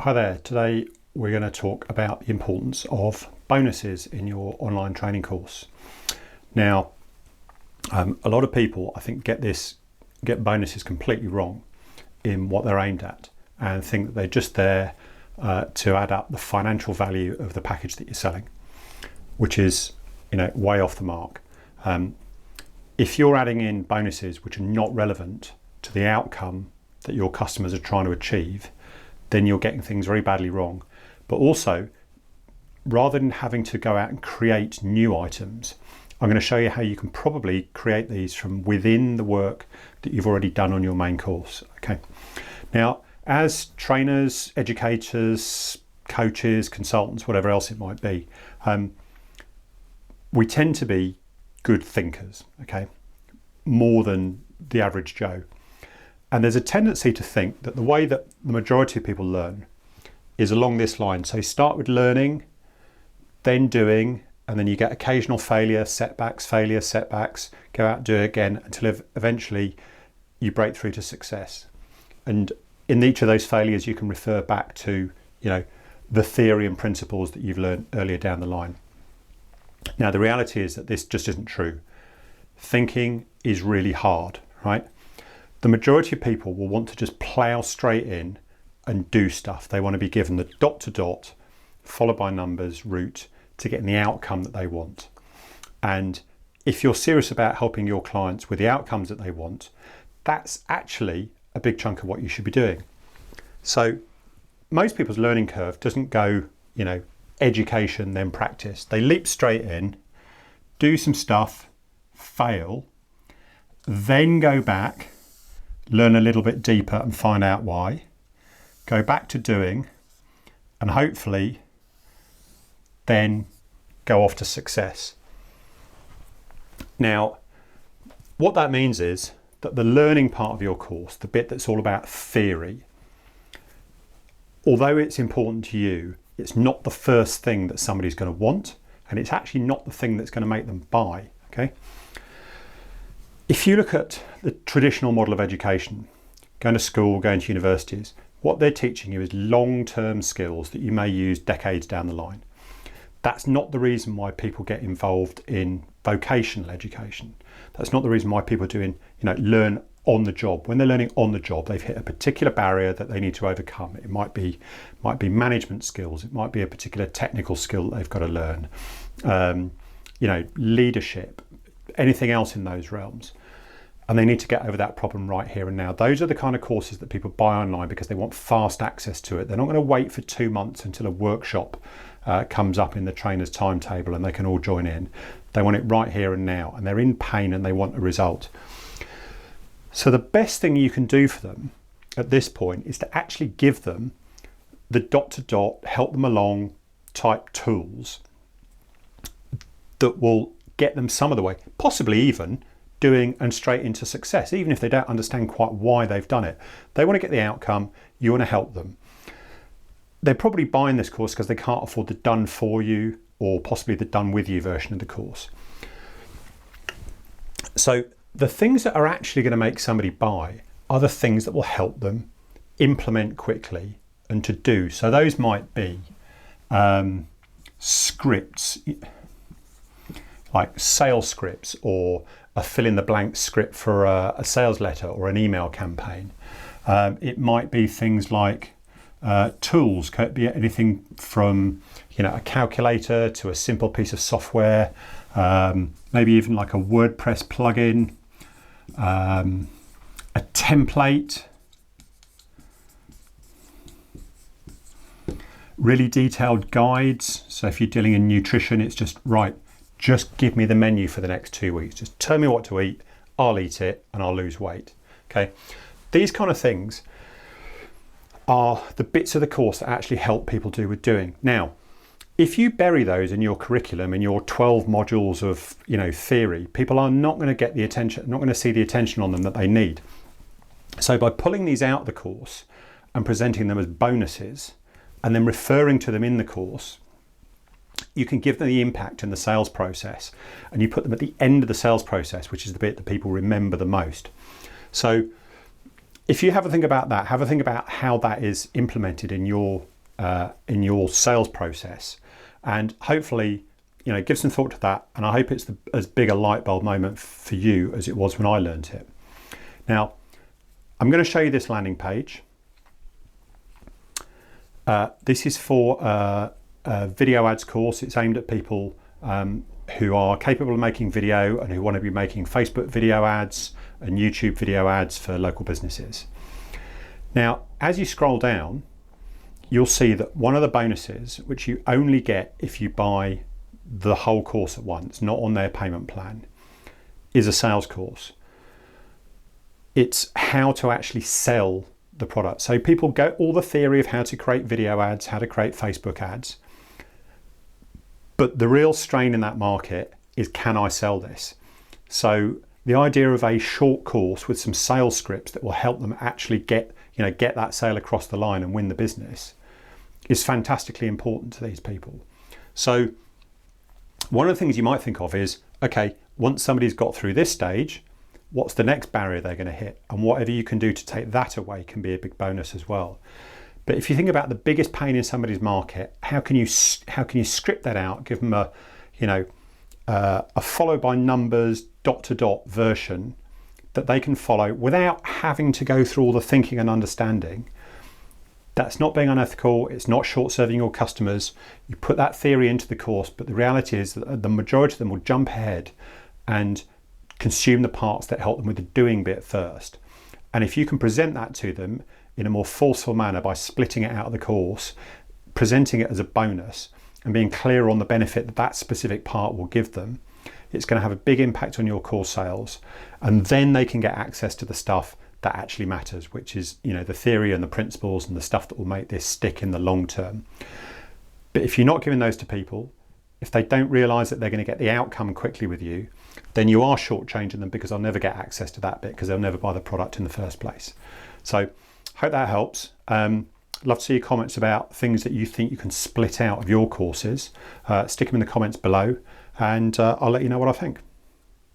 Hi there, today we're going to talk about the importance of bonuses in your online training course. Now, a lot of people I think get bonuses completely wrong in what they're aimed at and think that they're just there to add up the financial value of the package that you're selling, which is way off the mark. If you're adding in bonuses which are not relevant to the outcome that your customers are trying to achieve, then you're getting things very badly wrong. But also, rather than having to go out and create new items, I'm going to show you how you can probably create these from within the work that you've already done on your main course. Okay. Now, as trainers, educators, coaches, consultants, whatever else it might be, we tend to be good thinkers, okay, more than the average Joe. And there's a tendency to think that the way that the majority of people learn is along this line. So you start with learning, then doing, and then you get occasional failure, setbacks, go out and do it again until eventually you break through to success. And in each of those failures, you can refer back to, the theory and principles that you've learned earlier down the line. Now, the reality is that this just isn't true. Thinking is really hard, right? The majority of people will want to just plow straight in and do stuff. They want to be given the dot to dot, followed by numbers route to getting the outcome that they want. And if you're serious about helping your clients with the outcomes that they want, that's actually a big chunk of what you should be doing. So most people's learning curve doesn't go, education, then practice. They leap straight in, do some stuff, fail, then go back, learn a little bit deeper and find out why, go back to doing, and hopefully then go off to success. Now, what that means is that the learning part of your course, the bit that's all about theory, although it's important to you, it's not the first thing that somebody's going to want, and it's actually not the thing that's going to make them buy, okay? If you look at the traditional model of education, going to school, going to universities, what they're teaching you is long-term skills that you may use decades down the line. That's not the reason why people get involved in vocational education. That's not the reason why people are doing, learn on the job. When they're learning on the job, they've hit a particular barrier that they need to overcome. It might be management skills. It might be a particular technical skill that they've got to learn. Leadership, anything else in those realms. And they need to get over that problem right here and now. Those are the kind of courses that people buy online because they want fast access to it. They're not going to wait for 2 months until a workshop comes up in the trainer's timetable and they can all join in. They want it right here and now, and they're in pain and they want a result. So the best thing you can do for them at this point is to actually give them the dot to dot, help them along type tools that will get them some of the way, possibly even doing and straight into success, even if they don't understand quite why they've done it. They want to get the outcome, you want to help them. They're probably buying this course because they can't afford the done for you or possibly the done with you version of the course. So the things that are actually going to make somebody buy are the things that will help them implement quickly and to do. So those might be scripts, like sales scripts, or a fill in the blank script for a sales letter or an email campaign. It might be things like tools, could be anything from a calculator to a simple piece of software, maybe even like a WordPress plugin, a template, really detailed guides. So if you're dealing in nutrition, it's just give me the menu for the next 2 weeks. Just tell me what to eat, I'll eat it, and I'll lose weight. Okay, these kind of things are the bits of the course that actually help people do with doing. Now, if you bury those in your curriculum, in your 12 modules of theory, people are not going to get the attention, not going to see the attention on them that they need. So by pulling these out of the course and presenting them as bonuses, and then referring to them in the course, you can give them the impact in the sales process, and you put them at the end of the sales process, which is the bit that people remember the most. So if you have a think about that, have a think about how that is implemented in your sales process, and hopefully, give some thought to that. And I hope it's as big a light bulb moment for you as it was when I learned it. Now, I'm going to show you this landing page. This is for a video ads course. It's aimed at people who are capable of making video and who want to be making Facebook video ads and YouTube video ads for local businesses. Now, as you scroll down, you'll see that one of the bonuses, which you only get if you buy the whole course at once, not on their payment plan, is a sales course. It's how to actually sell the product. So people get all the theory of how to create video ads, how to create Facebook ads. But the real strain in that market is, can I sell this? So the idea of a short course with some sales scripts that will help them actually get that sale across the line and win the business is fantastically important to these people. So one of the things you might think of is, okay, once somebody's got through this stage, what's the next barrier they're going to hit? And whatever you can do to take that away can be a big bonus as well. But if you think about the biggest pain in somebody's market, how can you script that out, give them a follow by numbers, dot to dot version that they can follow without having to go through all the thinking and understanding. That's not being unethical. It's not short serving your customers. You put that theory into the course, but the reality is that the majority of them will jump ahead and consume the parts that help them with the doing bit first. And if you can present that to them in a more forceful manner by splitting it out of the course, presenting it as a bonus, and being clear on the benefit that that specific part will give them, it's going to have a big impact on your course sales. And then they can get access to the stuff that actually matters, which is, the theory and the principles and the stuff that will make this stick in the long term. But if you're not giving those to people, if they don't realize that they're going to get the outcome quickly with you, then you are shortchanging them, because they'll never get access to that bit because they'll never buy the product in the first place. So hope that helps. Love to see your comments about things that you think you can split out of your courses. Stick them in the comments below, and I'll let you know what I think.